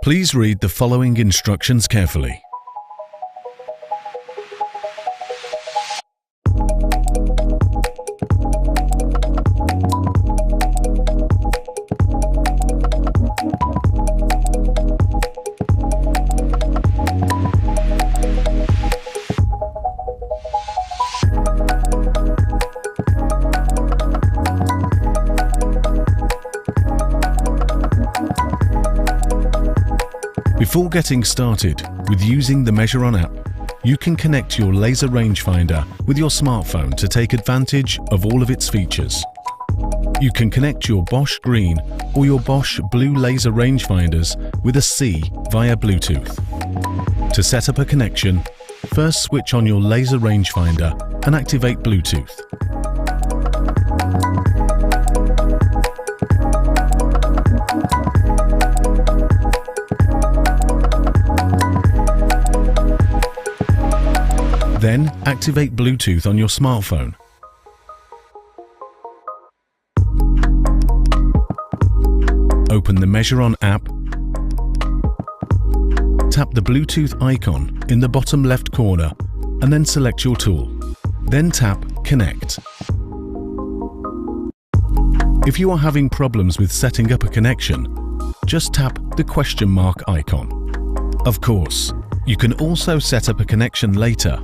Please read the following instructions carefully. Before getting started with using the MeasureOn app, you can connect your laser rangefinder with your smartphone to take advantage of all of its features. You can connect your Bosch green or your Bosch blue laser rangefinders with a C via Bluetooth. To set up a connection, first switch on your laser rangefinder and activate Bluetooth. Then activate Bluetooth on your smartphone. Open the MeasureOn app. Tap the Bluetooth icon in the bottom left corner and then select your tool. Then tap Connect. If you are having problems with setting up a connection, just tap the question mark icon. Of course, you can also set up a connection later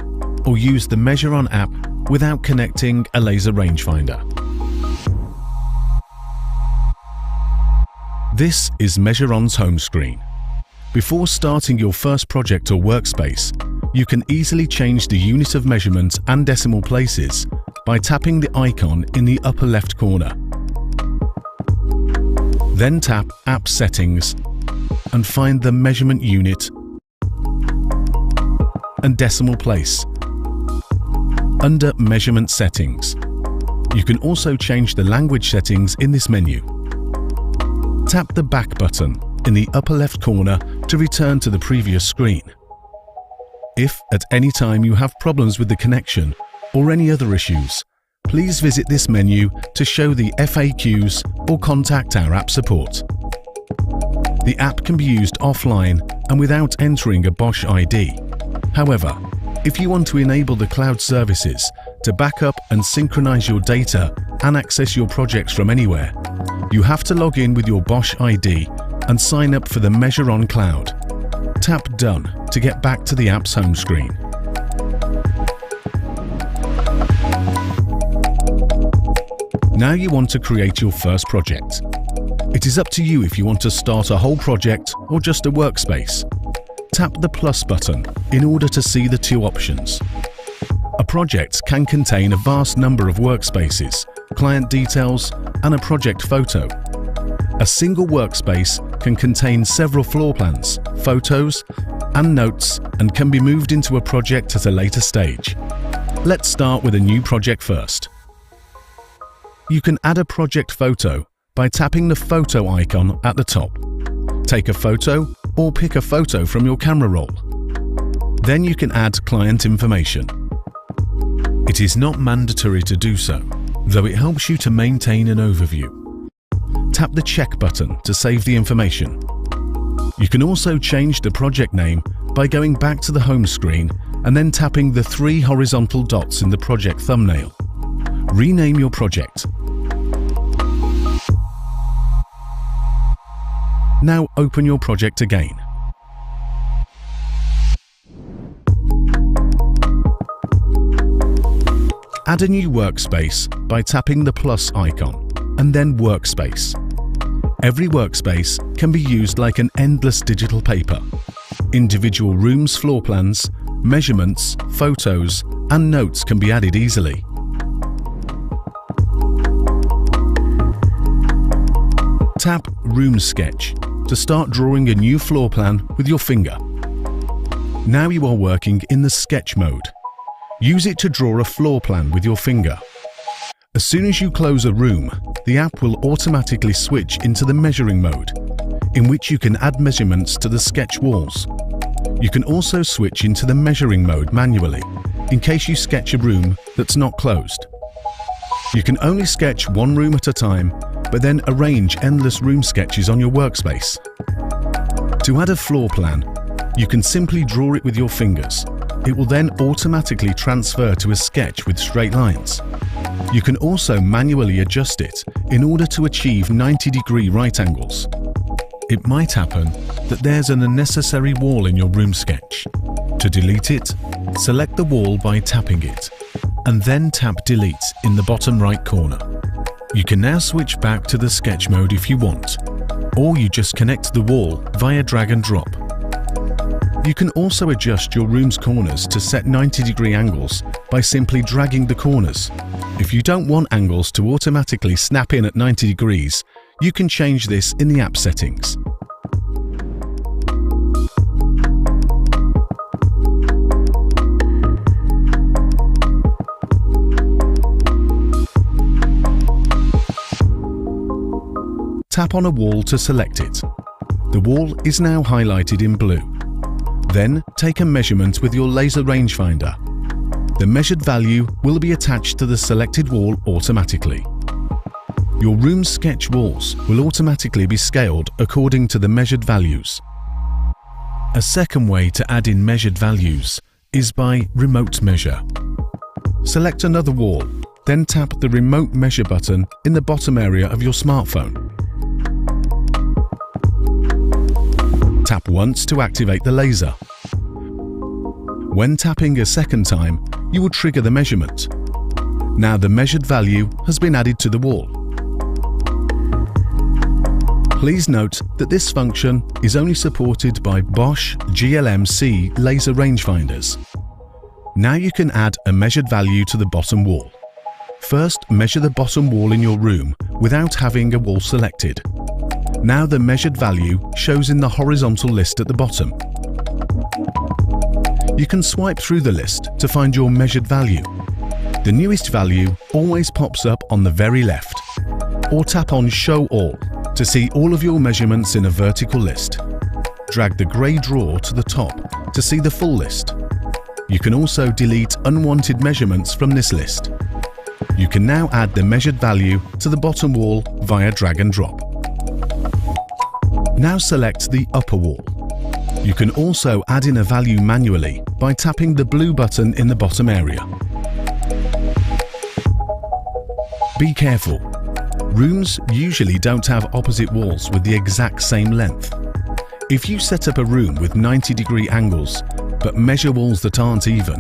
or use the MeasureOn app without connecting a laser rangefinder. This is MeasureOn's home screen. Before starting your first project or workspace, you can easily change the unit of measurement and decimal places by tapping the icon in the upper left corner. Then tap App Settings and find the measurement unit and decimal place. Under Measurement Settings, you can also change the language settings in this menu. Tap the back button in the upper left corner to return to the previous screen. If at any time you have problems with the connection or any other issues, please visit this menu to show the FAQs or contact our app support. The app can be used offline and without entering a Bosch ID. However, if you want to enable the cloud services to back up and synchronize your data and access your projects from anywhere, you have to log in with your Bosch ID and sign up for the MeasureOn Cloud. Tap Done to get back to the app's home screen. Now you want to create your first project. It is up to you if you want to start a whole project or just a workspace. Tap the plus button in order to see the two options. A project can contain a vast number of workspaces, client details, and a project photo. A single workspace can contain several floor plans, photos, and notes and can be moved into a project at a later stage. Let's start with a new project first. You can add a project photo by tapping the photo icon at the top. Take a photo or pick a photo from your camera roll. Then you can add client information. It is not mandatory to do so, though it helps you to maintain an overview. Tap the check button to save the information. You can also change the project name by going back to the home screen and then tapping the 3 horizontal dots in the project thumbnail. Rename your project. Now open your project again. Add a new workspace by tapping the plus icon and then Workspace. Every workspace can be used like an endless digital paper. Individual rooms, floor plans, measurements, photos, and notes can be added easily. Tap Room Sketch to start drawing a new floor plan with your finger. Now you are working in the sketch mode. Use it to draw a floor plan with your finger. As soon as you close a room, the app will automatically switch into the measuring mode, in which you can add measurements to the sketch walls. You can also switch into the measuring mode manually, in case you sketch a room that's not closed. You can only sketch one room at a time, but then arrange endless room sketches on your workspace. To add a floor plan, you can simply draw it with your fingers. It will then automatically transfer to a sketch with straight lines. You can also manually adjust it in order to achieve 90-degree right angles. It might happen that there's an unnecessary wall in your room sketch. To delete it, select the wall by tapping it, and then tap Delete in the bottom right corner. You can now switch back to the sketch mode if you want, or you just connect the wall via drag and drop. You can also adjust your room's corners to set 90-degree angles by simply dragging the corners. If you don't want angles to automatically snap in at 90 degrees, you can change this in the app settings. Tap on a wall to select it. The wall is now highlighted in blue. Then take a measurement with your laser rangefinder. The measured value will be attached to the selected wall automatically. Your room sketch walls will automatically be scaled according to the measured values. A second way to add in measured values is by remote measure. Select another wall, then tap the remote measure button in the bottom area of your smartphone. Tap once to activate the laser. When tapping a second time, you will trigger the measurement. Now the measured value has been added to the wall. Please note that this function is only supported by Bosch GLM-C laser rangefinders. Now you can add a measured value to the bottom wall. First, measure the bottom wall in your room without having a wall selected. Now the measured value shows in the horizontal list at the bottom. You can swipe through the list to find your measured value. The newest value always pops up on the very left. Or tap on Show All to see all of your measurements in a vertical list. Drag the grey drawer to the top to see the full list. You can also delete unwanted measurements from this list. You can now add the measured value to the bottom wall via drag and drop. Now select the upper wall. You can also add in a value manually by tapping the blue button in the bottom area. Be careful. Rooms usually don't have opposite walls with the exact same length. If you set up a room with 90-degree angles but measure walls that aren't even,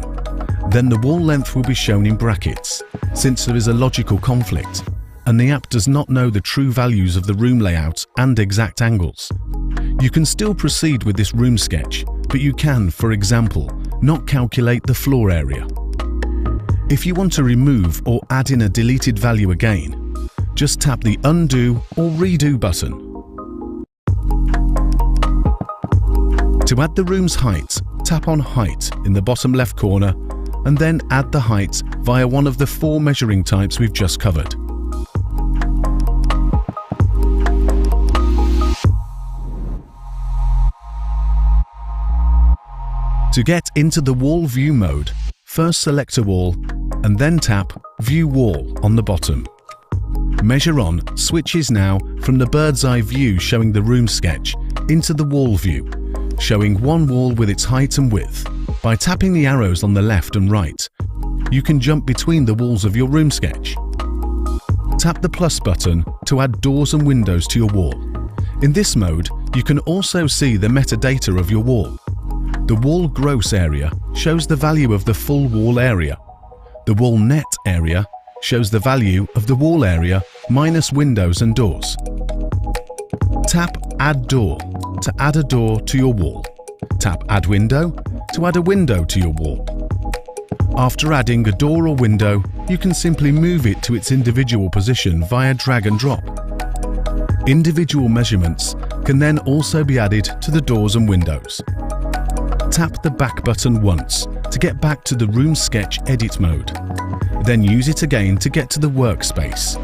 then the wall length will be shown in brackets, since there is a logical conflict, and the app does not know the true values of the room layout and exact angles. You can still proceed with this room sketch, but you can, for example, not calculate the floor area. If you want to remove or add in a deleted value again, just tap the Undo or Redo button. To add the room's height, tap on Height in the bottom left corner and then add the height via one of the 4 measuring types we've just covered. To get into the wall view mode, first select a wall and then tap View Wall on the bottom. MeasureOn switches now from the bird's eye view showing the room sketch into the wall view, showing one wall with its height and width. By tapping the arrows on the left and right, you can jump between the walls of your room sketch. Tap the plus button to add doors and windows to your wall. In this mode, you can also see the metadata of your wall. The wall gross area shows the value of the full wall area. The wall net area shows the value of the wall area minus windows and doors. Tap Add Door to add a door to your wall. Tap Add Window to add a window to your wall. After adding a door or window, you can simply move it to its individual position via drag and drop. Individual measurements can then also be added to the doors and windows. Tap the back button once to get back to the room sketch edit mode. Then use it again to get to the workspace.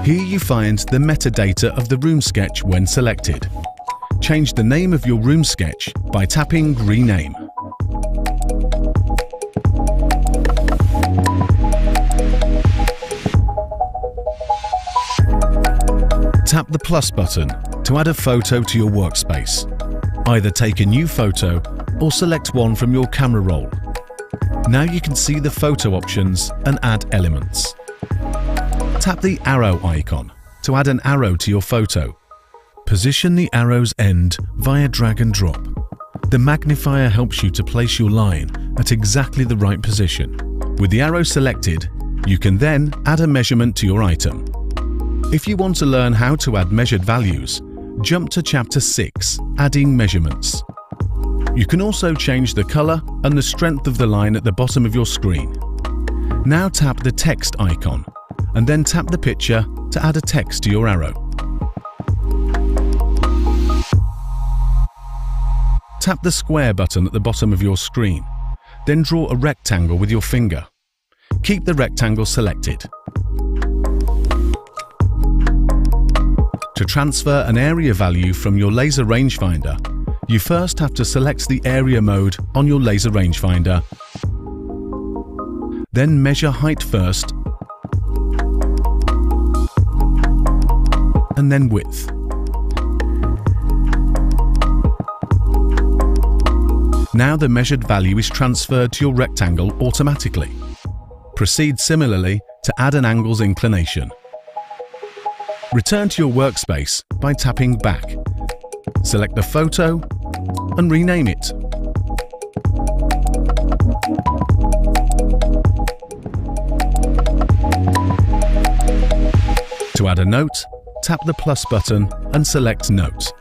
Here you find the metadata of the room sketch when selected. Change the name of your room sketch by tapping Rename. Tap the plus button to add a photo to your workspace. Either take a new photo or select one from your camera roll. Now you can see the photo options and add elements. Tap the arrow icon to add an arrow to your photo. Position the arrow's end via drag and drop. The magnifier helps you to place your line at exactly the right position. With the arrow selected, you can then add a measurement to your item. If you want to learn how to add measured values, jump to Chapter 6, Adding Measurements. You can also change the color and the strength of the line at the bottom of your screen. Now tap the text icon and then tap the picture to add a text to your arrow. Tap the square button at the bottom of your screen, then draw a rectangle with your finger. Keep the rectangle selected. To transfer an area value from your laser rangefinder, you first have to select the area mode on your laser rangefinder. Then measure height first, and then width. Now the measured value is transferred to your rectangle automatically. Proceed similarly to add an angle's inclination. Return to your workspace by tapping Back. Select the photo and rename it. To add a note, tap the plus button and select Note.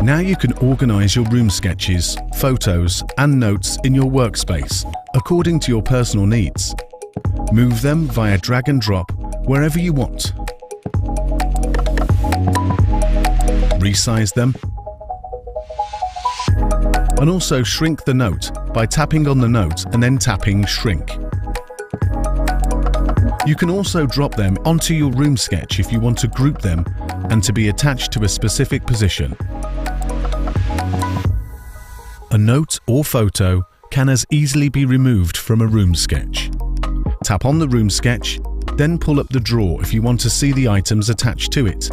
Now you can organize your room sketches, photos, and notes in your workspace according to your personal needs. Move them via drag and drop wherever you want. Resize them. And also shrink the note by tapping on the note and then tapping Shrink. You can also drop them onto your room sketch if you want to group them and to be attached to a specific position. A note or photo can as easily be removed from a room sketch. Tap on the room sketch, then pull up the drawer if you want to see the items attached to it.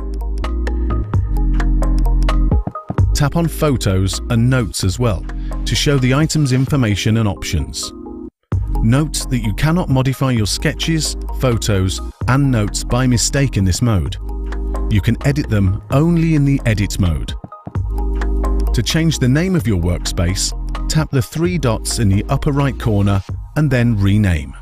Tap on Photos and Notes as well to show the item's information and options. Note that you cannot modify your sketches, photos, and notes by mistake in this mode. You can edit them only in the Edit mode. To change the name of your workspace, tap the three dots in the upper right corner and then rename.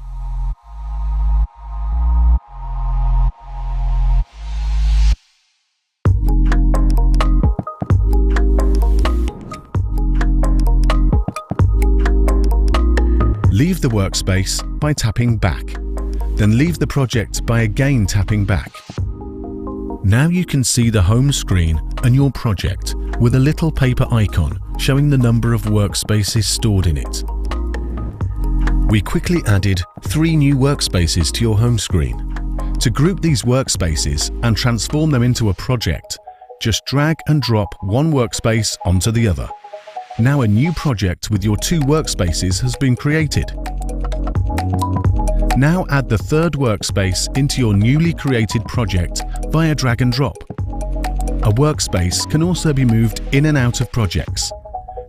Leave the workspace by tapping Back, then leave the project by again tapping Back. Now you can see the home screen and your project with a little paper icon showing the number of workspaces stored in it. We quickly added 3 new workspaces to your home screen. To group these workspaces and transform them into a project, just drag and drop one workspace onto the other. Now a new project with your 2 workspaces has been created. Now add the 3rd workspace into your newly created project via drag and drop. A workspace can also be moved in and out of projects.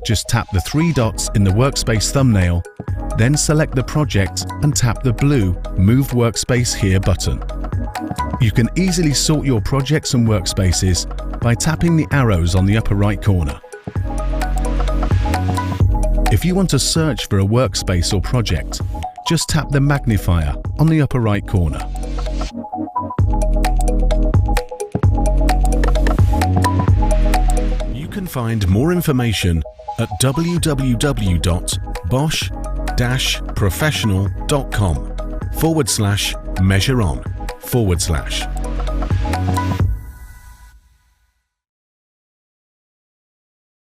Just tap the 3 dots in the workspace thumbnail, then select the project and tap the blue Move Workspace Here button. You can easily sort your projects and workspaces by tapping the arrows on the upper right corner. If you want to search for a workspace or project, just tap the magnifier on the upper right corner. You can find more information at www.bosch-professional.com/measureon/.